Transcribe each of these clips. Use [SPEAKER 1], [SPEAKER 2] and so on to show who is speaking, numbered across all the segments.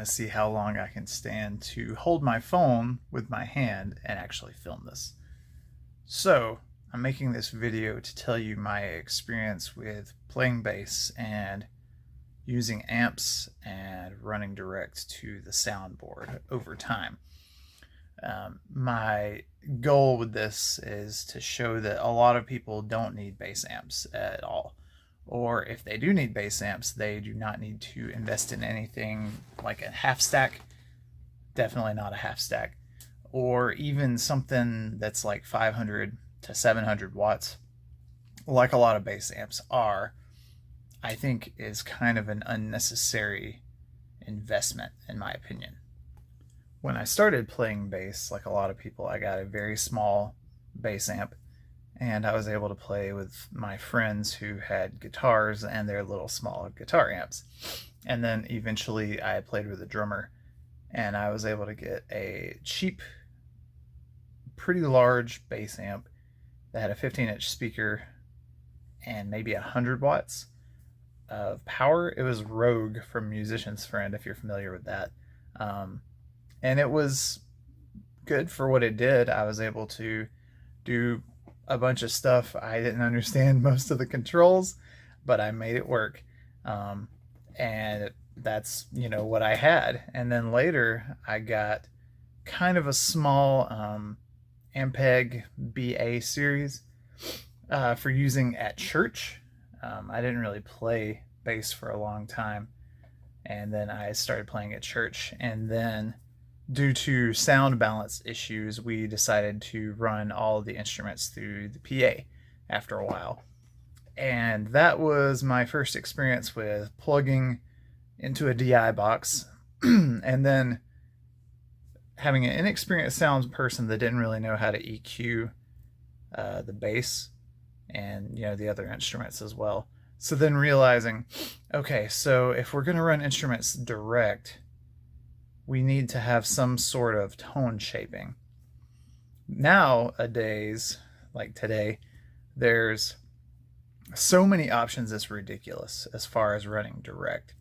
[SPEAKER 1] to see how long I can stand to hold my phone with my hand and actually film this. So I'm making this video to tell you my experience with playing bass and using amps and running direct to the soundboard over time. My goal with this is to show that a lot of people don't need bass amps at all. Or if they do need bass amps, they do not need to invest in anything like a half stack, definitely not a half stack, or even something that's like 500 to 700 watts, like a lot of bass amps are. I think is kind of an unnecessary investment, in my opinion. When I started playing bass, like a lot of people, I got a very small bass amp, and I was able to play with my friends who had guitars and their little small guitar amps. And then eventually I played with a drummer, and I was able to get a cheap, pretty large bass amp that had a 15-inch speaker and maybe 100 watts of power. It was Rogue from Musician's Friend, if you're familiar with that. And it was good for what it did. I was able to do a bunch of stuff. I didn't understand most of the controls, but I made it work. And that's, what I had. And then later I got kind of a small Ampeg BA series for using at church. I didn't really play bass for a long time, and then I started playing at church, and then due to sound balance issues, we decided to run all of the instruments through the PA after a while. And that was my first experience with plugging into a DI box and then having an inexperienced sound person that didn't really know how to EQ the bass and the other instruments as well. So then realizing, okay, so if we're going to run instruments direct, we need to have some sort of tone shaping. Nowadays, like today, there's so many options, it's ridiculous as far as running direct.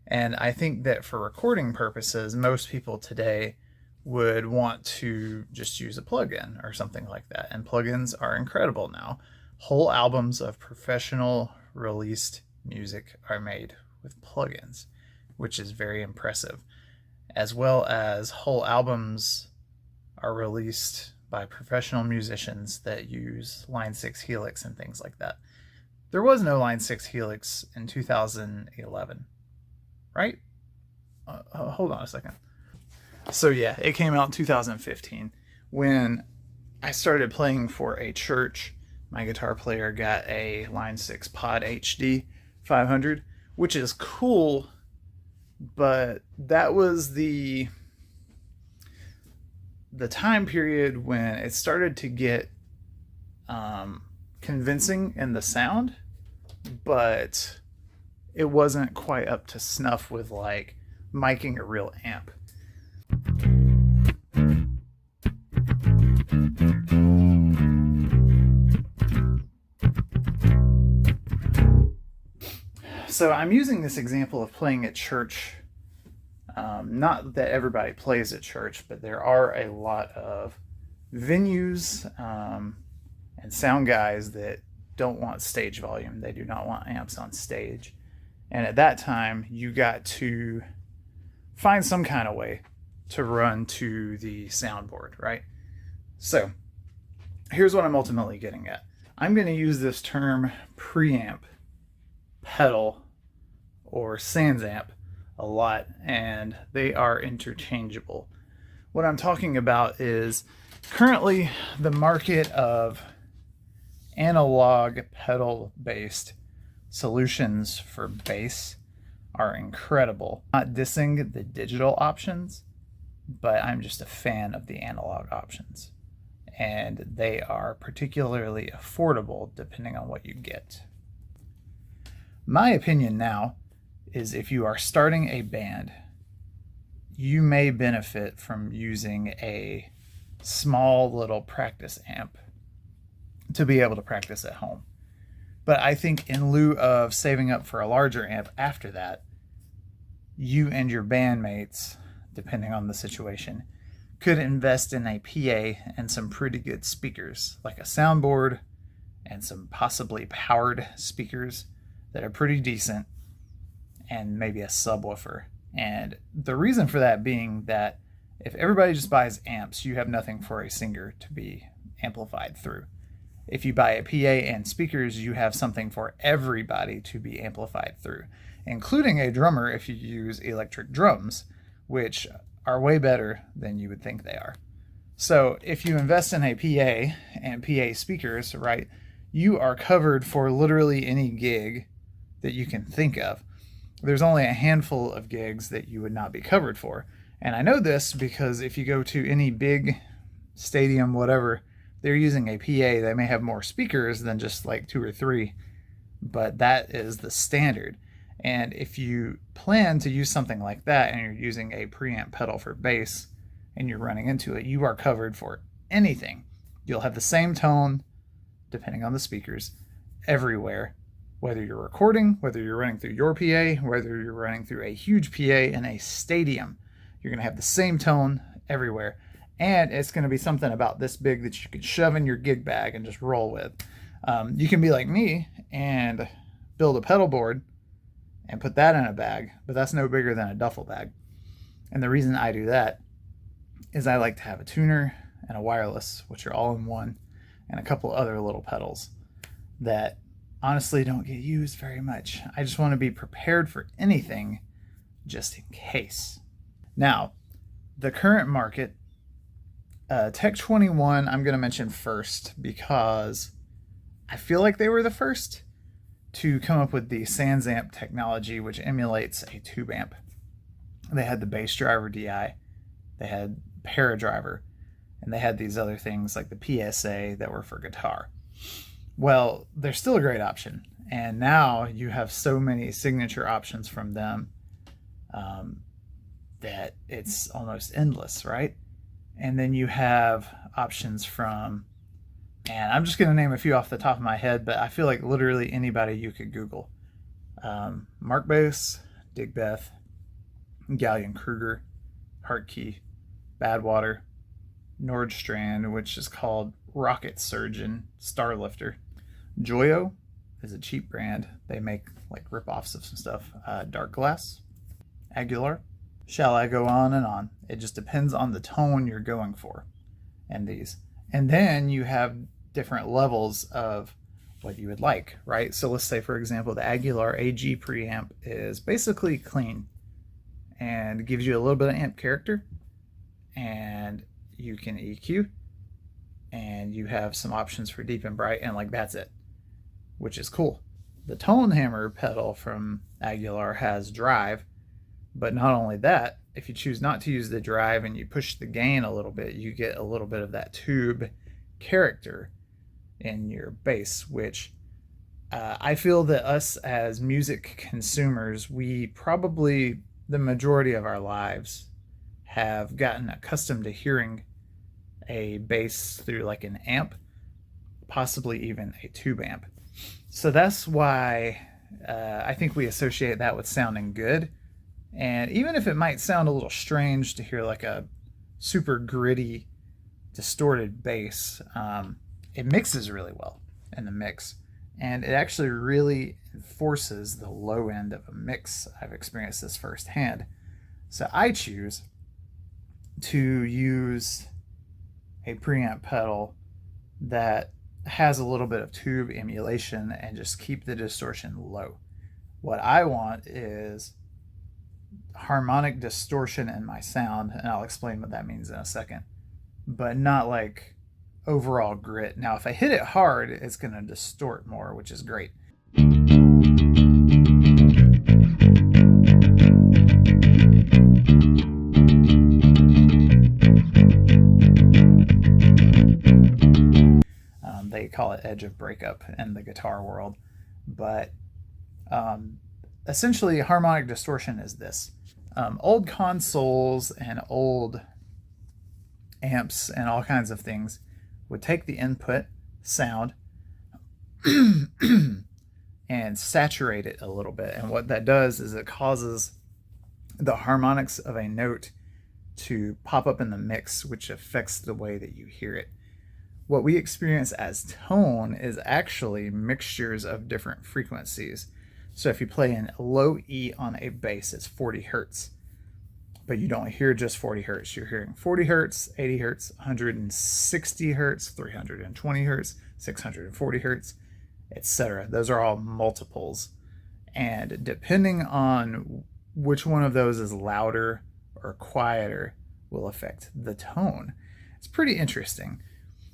[SPEAKER 1] And I think that for recording purposes, most people today would want to just use a plugin or something like that. And plugins are incredible now. Whole albums of professional released music are made with plugins, which is very impressive. As well as whole albums are released by professional musicians that use Line 6 Helix and things like that. There was no Line 6 Helix in 2011, right? Hold on a second. So yeah, it came out in 2015. When I started playing for a church, my guitar player got a Line 6 Pod HD 500, which is cool, but that was the time period when it started to get convincing in the sound, but it wasn't quite up to snuff with like miking a real amp. So I'm using this example of playing at church. Not that everybody plays at church, but there are a lot of venues and sound guys that don't want stage volume. They do not want amps on stage. And at that time, you got to find some kind of way to run to the soundboard, right? So here's what I'm ultimately getting at. I'm going to use this term preamp, pedal, or sans amp a lot, and they are interchangeable. What I'm talking about is currently the market of analog pedal based solutions for bass are incredible. Not dissing the digital options, but I'm just a fan of the analog options, and they are particularly affordable depending on what you get. My opinion now is if you are starting a band, you may benefit from using a small little practice amp to be able to practice at home. But I think in lieu of saving up for a larger amp after that, you and your bandmates, depending on the situation, could invest in a PA and some pretty good speakers, like a soundboard and some possibly powered speakers that are pretty decent, and maybe a subwoofer. And the reason for that being that if everybody just buys amps, you have nothing for a singer to be amplified through. If you buy a PA and speakers, you have something for everybody to be amplified through, including a drummer if you use electric drums, which are way better than you would think they are. So if you invest in a PA and PA speakers, right, you are covered for literally any gig that you can think of. There's only a handful of gigs that you would not be covered for. And I know this because if you go to any big stadium, whatever, they're using a PA. They may have more speakers than just like 2 or 3, but that is the standard. And if you plan to use something like that and you're using a preamp pedal for bass and you're running into it, you are covered for anything. You'll have the same tone, depending on the speakers, everywhere. Whether you're recording, whether you're running through your PA, whether you're running through a huge PA in a stadium, you're going to have the same tone everywhere. And it's going to be something about this big that you can shove in your gig bag and just roll with. You can be like me and build a pedal board and put that in a bag, but that's no bigger than a duffel bag. And the reason I do that is I like to have a tuner and a wireless, which are all in one, and a couple other little pedals that honestly don't get used very much. I just want to be prepared for anything just in case. Now, the current market, Tech 21, I'm going to mention first because I feel like they were the first to come up with the Sans amp technology, which emulates a tube amp. They had the bass driver DI, they had Paradriver, and they had these other things like the PSA that were for guitar. Well, they're still a great option, and now you have so many signature options from them that it's almost endless, right? And then you have options from, and I'm just going to name a few off the top of my head, but I feel like literally anybody you could Google. Mark Bass, Digbeth, Gallion Kruger, Hartkey, Badwater, Nordstrand, which is called Rocket Surgeon, Starlifter. Joyo is a cheap brand. They make like rip-offs of some stuff. Dark Glass, Aguilar. Shall I go on and on? It just depends on the tone you're going for and these. And then you have different levels of what you would like, right? So let's say, for example, the Aguilar AG preamp is basically clean and gives you a little bit of amp character, and you can EQ, and you have some options for deep and bright, and like that's it, which is cool. The Tone Hammer pedal from Aguilar has drive, but not only that, if you choose not to use the drive and you push the gain a little bit, you get a little bit of that tube character in your bass, which I feel that us as music consumers, we probably, the majority of our lives, have gotten accustomed to hearing a bass through like an amp, possibly even a tube amp. So that's why I think we associate that with sounding good. And even if it might sound a little strange to hear like a super gritty, distorted bass, it mixes really well in the mix. And it actually really enforces the low end of a mix. I've experienced this firsthand. So I choose to use a preamp pedal that has a little bit of tube emulation and just keep the distortion low. What I want is harmonic distortion in my sound, and I'll explain what that means in a second, but not like overall grit. Now, if I hit it hard, it's going to distort more, which is great. They call it edge of breakup in the guitar world, but essentially harmonic distortion is this. Old consoles and old amps and all kinds of things would take the input sound and saturate it a little bit. And what that does is it causes the harmonics of a note to pop up in the mix, which affects the way that you hear it. What we experience as tone is actually mixtures of different frequencies. So if you play in low E on a bass, it's 40 hertz. But you don't hear just 40 hertz. You're hearing 40 hertz, 80 hertz, 160 hertz, 320 hertz, 640 hertz, etc. Those are all multiples. And depending on which one of those is louder or quieter will affect the tone. It's pretty interesting.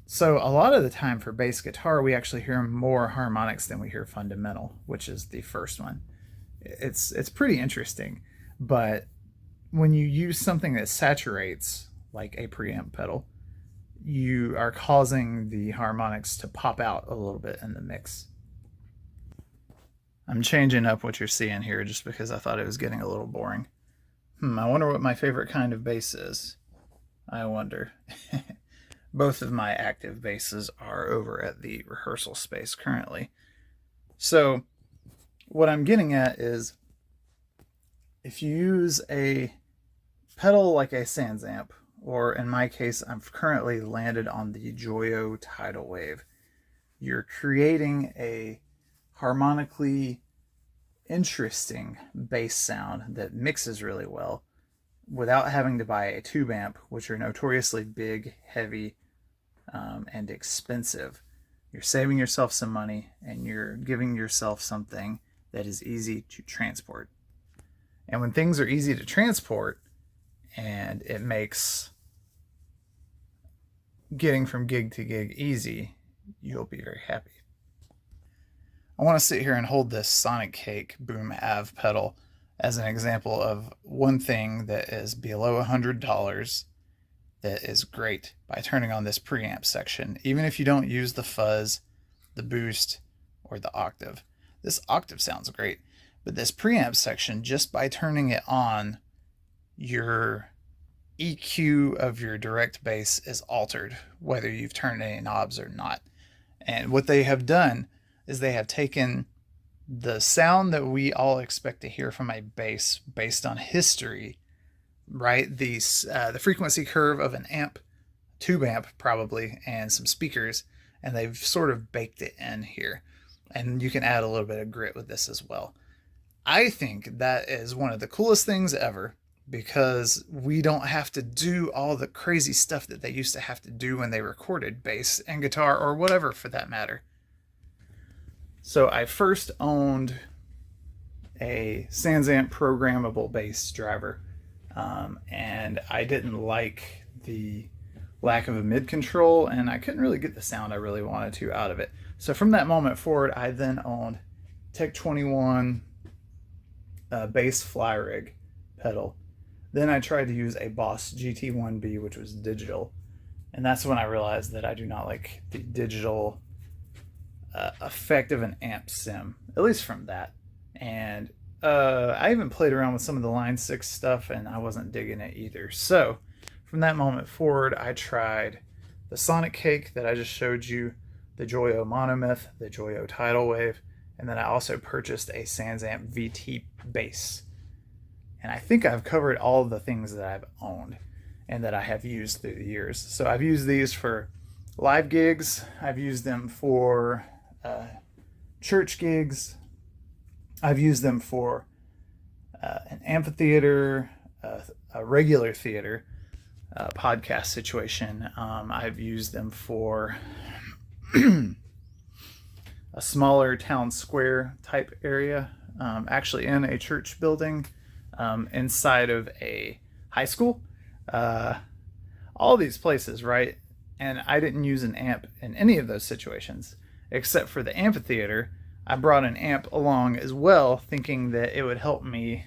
[SPEAKER 1] So a lot of the time for bass guitar, we actually hear more harmonics than we hear fundamental, which is the first one. It's pretty interesting. But when you use something that saturates, like a preamp pedal, you are causing the harmonics to pop out a little bit in the mix. I'm changing up what you're seeing here just because I thought it was getting a little boring. I wonder what my favorite kind of bass is. I wonder. Both of my active basses are over at the rehearsal space currently. So what I'm getting at is, if you use a pedal like a Sans amp, or in my case, I've currently landed on the Joyo Tidal Wave, you're creating a harmonically interesting bass sound that mixes really well without having to buy a tube amp, which are notoriously big, heavy, and expensive. You're saving yourself some money and you're giving yourself something that is easy to transport. And when things are easy to transport and it makes getting from gig to gig easy, you'll be very happy. I want to sit here and hold this Sonic Cake Boom Av pedal as an example of one thing that is below $100 that is great by turning on this preamp section, even if you don't use the fuzz, the boost, or the octave. This octave sounds great, but this preamp section, just by turning it on, your EQ of your direct bass is altered, whether you've turned any knobs or not. And what they have done is they have taken the sound that we all expect to hear from a bass based on history, right? The frequency curve of an amp, tube amp probably, and some speakers, and they've sort of baked it in here. And you can add a little bit of grit with this as well. I think that is one of the coolest things ever, because we don't have to do all the crazy stuff that they used to have to do when they recorded bass and guitar, or whatever for that matter. So I first owned a Sans amp programmable bass driver, and I didn't like the lack of a mid control, and I couldn't really get the sound I really wanted to out of it. So from that moment forward, I then owned Tech 21 bass fly rig pedal. Then I tried to use a Boss GT1B, which was digital, and that's when I realized that I do not like the digital effect of an amp sim, at least from that. And I even played around with some of the Line 6 stuff, and I wasn't digging it either. So from that moment forward, I tried the Sonic Cake that I just showed you, the Joyo Monomyth, the Joyo Tidal Wave, and then I also purchased a Sans amp VT bass. And I think I've covered all of the things that I've owned and that I have used through the years. So I've used these for live gigs. I've used them for church gigs. I've used them for an amphitheater, a regular theater, podcast situation. I've used them for a smaller town square type area, actually in a church building, inside of a high school, all these places, right? And I didn't use an amp in any of those situations, except for the amphitheater. I brought an amp along as well, thinking that it would help me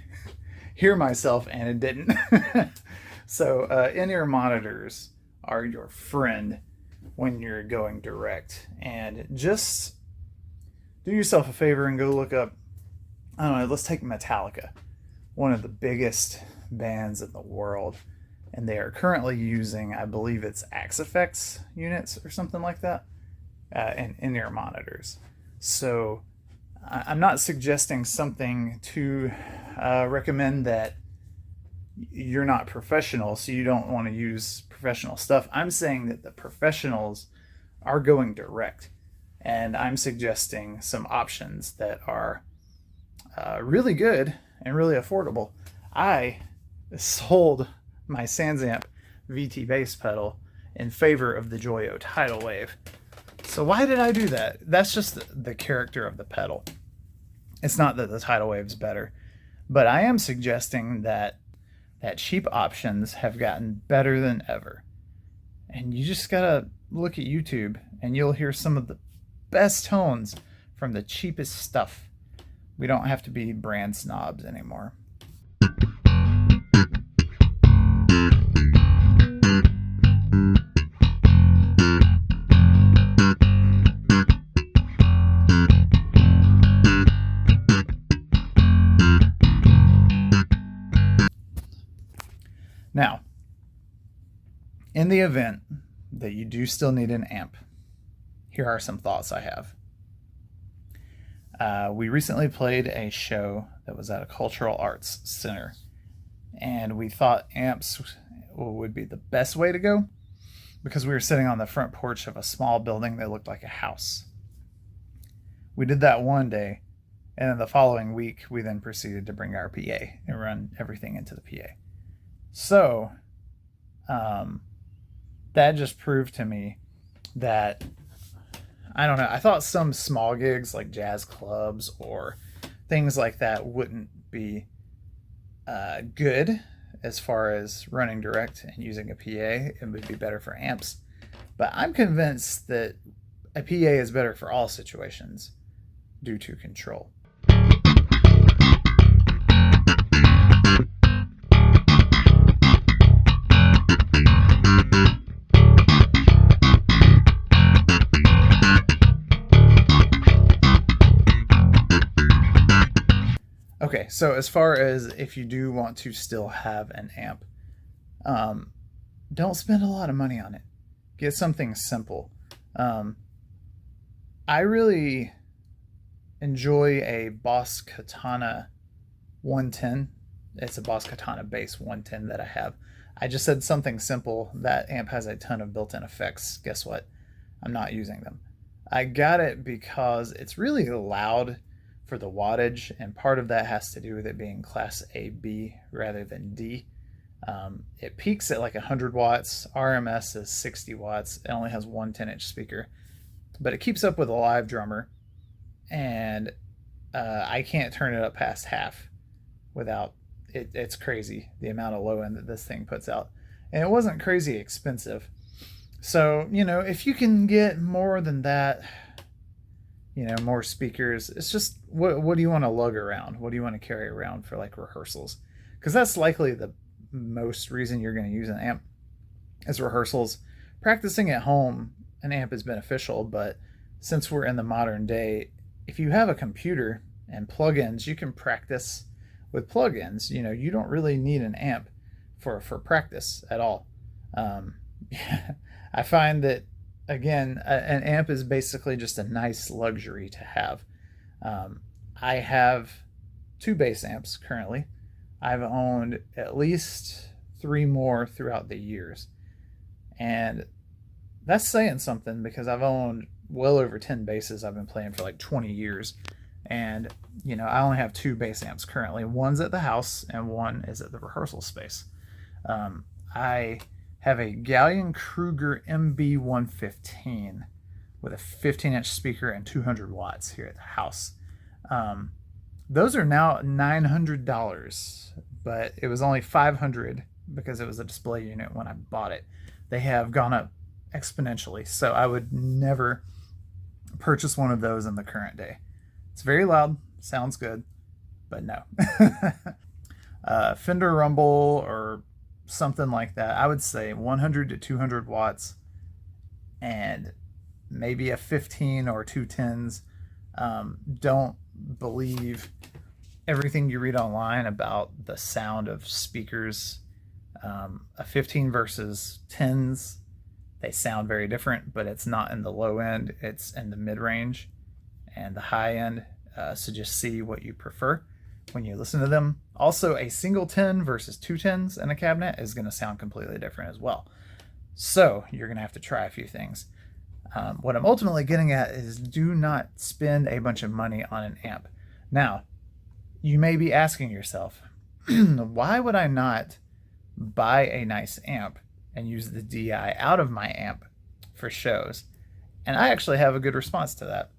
[SPEAKER 1] hear myself, and it didn't. So in-ear monitors are your friend when you're going direct. And just do yourself a favor and go look up, I don't know, let's take Metallica, one of the biggest bands in the world. And they are currently using, I believe it's Axe units or something like that, and in-ear monitors. So I'm not suggesting something to recommend that you're not professional, so you don't want to use professional stuff. I'm saying that the professionals are going direct, and I'm suggesting some options that are really good and really affordable. I sold my SansAmp VT bass pedal in favor of the Joyo Tidal Wave. So why did I do that? That's just the character of the pedal. It's not that the Tidal Wave's better, but I am suggesting that cheap options have gotten better than ever. And you just gotta look at YouTube and you'll hear some of the best tones from the cheapest stuff. We don't have to be brand snobs anymore. Now, in the event that you do still need an amp, here are some thoughts I have. We recently played a show that was at a cultural arts center, and we thought amps would be the best way to go because we were sitting on the front porch of a small building that looked like a house. We did that one day, and then the following week, we then proceeded to bring our PA and run everything into the PA. So, that just proved to me that, I don't know, I thought some small gigs like jazz clubs or things like that wouldn't be good as far as running direct and using a PA. It would be better for amps. But I'm convinced that a PA is better for all situations due to control. Okay, so as far as if you do want to still have an amp, don't spend a lot of money on it. Get something simple. I really enjoy a Boss Katana 110. It's a Boss Katana bass 110 that I have. I just said something simple. That amp has a ton of built-in effects. Guess what? I'm not using them. I got it because it's really loud for the wattage, and part of that has to do with it being class AB rather than D. It peaks at like 100 watts. RMS is 60 watts. It only has one 10-inch speaker, but it keeps up with a live drummer, and I can't turn it up past half without it. It's crazy the amount of low end that this thing puts out, and it wasn't crazy expensive. So, if you can get more than that, more speakers, it's just, what do you want to lug around? What do you want to carry around for like rehearsals? Because that's likely the most reason you're going to use an amp is rehearsals. Practicing at home, an amp is beneficial, but since we're in the modern day, if you have a computer and plugins, you can practice with plugins. You don't really need an amp for practice at all. I find that, again, an amp is basically just a nice luxury to have. I have 2 bass amps currently. I've owned at least 3 more throughout the years. And that's saying something because I've owned well over 10 basses. I've been playing for like 20 years. And, I only have 2 bass amps currently. One's at the house and one is at the rehearsal space. I have a Gallion Kruger MB115 with a 15-inch speaker and 200 watts here at the house. Those are now $900, but it was only $500 because it was a display unit when I bought it. They have gone up exponentially, so I would never purchase one of those in the current day. It's very loud, sounds good, but no. Fender Rumble or something like that, I would say 100 to 200 watts and maybe a 15 or 210s. Don't believe everything you read online about the sound of speakers. A 15 versus 10s, they sound very different, but it's not in the low end, it's in the mid range and the high end. So just see what you prefer when you listen to them. Also, a single 10 versus two 10s in a cabinet is going to sound completely different as well. So you're going to have to try a few things. What I'm ultimately getting at is do not spend a bunch of money on an amp. Now, you may be asking yourself, why would I not buy a nice amp and use the DI out of my amp for shows? And I actually have a good response to that.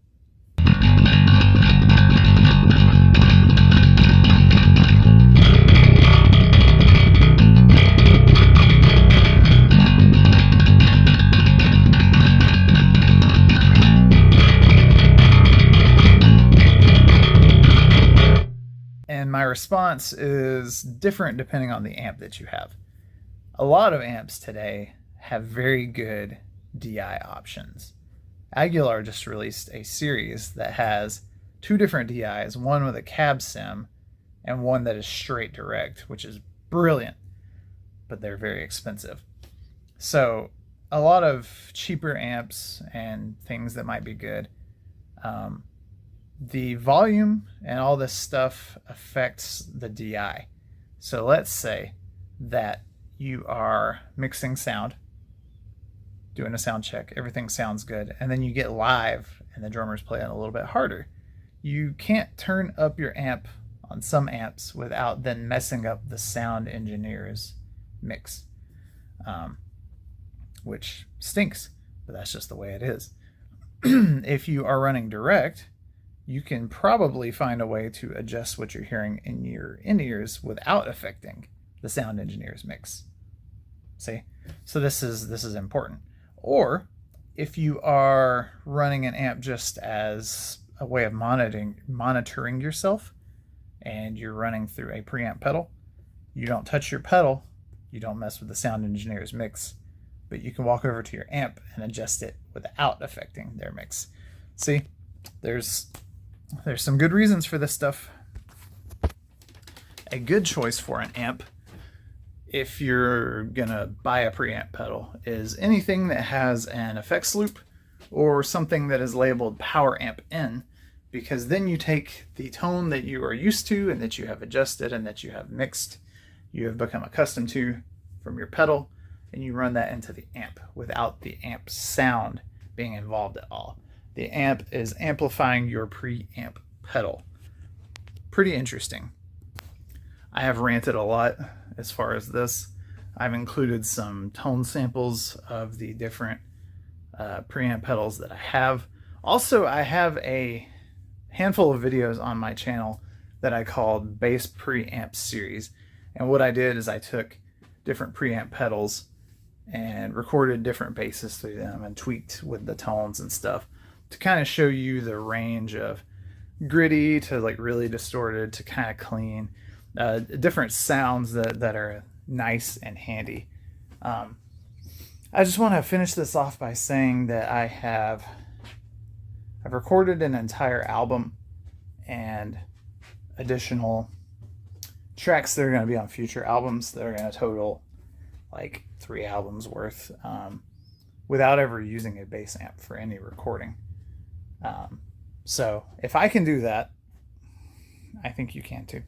[SPEAKER 1] And my response is different depending on the amp that you have. A lot of amps today have very good DI options. Aguilar just released a series that has two different DIs, one with a cab sim and one that is straight direct, which is brilliant, but they're very expensive. So a lot of cheaper amps and things that might be good, the volume and all this stuff affects the DI. So let's say that you are mixing sound, doing a sound check, everything sounds good, and then you get live and the drummer's playing a little bit harder. You can't turn up your amp on some amps without then messing up the sound engineer's mix, which stinks, but that's just the way it is. If you are running direct, you can probably find a way to adjust what you're hearing in your in-ears without affecting the sound engineer's mix. See? So this is important. Or if you are running an amp just as a way of monitoring yourself, and you're running through a preamp pedal, you don't touch your pedal, you don't mess with the sound engineer's mix, but you can walk over to your amp and adjust it without affecting their mix. See, there's some good reasons for this stuff. A good choice for an amp, if you're gonna buy a preamp pedal, is anything that has an effects loop or something that is labeled power amp in, because then you take the tone that you are used to and that you have adjusted and that you have mixed, you have become accustomed to from your pedal, and you run that into the amp without the amp sound being involved at all. The amp is amplifying your preamp pedal. Pretty interesting. I have ranted a lot as far as this. I've included some tone samples of the different preamp pedals that I have. Also, I have a handful of videos on my channel that I called Bass Preamp Series. And what I did is I took different preamp pedals and recorded different basses through them and tweaked with the tones and stuff to kind of show you the range of gritty to like really distorted to kind of clean, different sounds that are nice and handy. I just want to finish this off by saying that I've recorded an entire album and additional tracks that are going to be on future albums that are going to total like 3 albums worth, without ever using a bass amp for any recording. So if I can do that, I think you can too.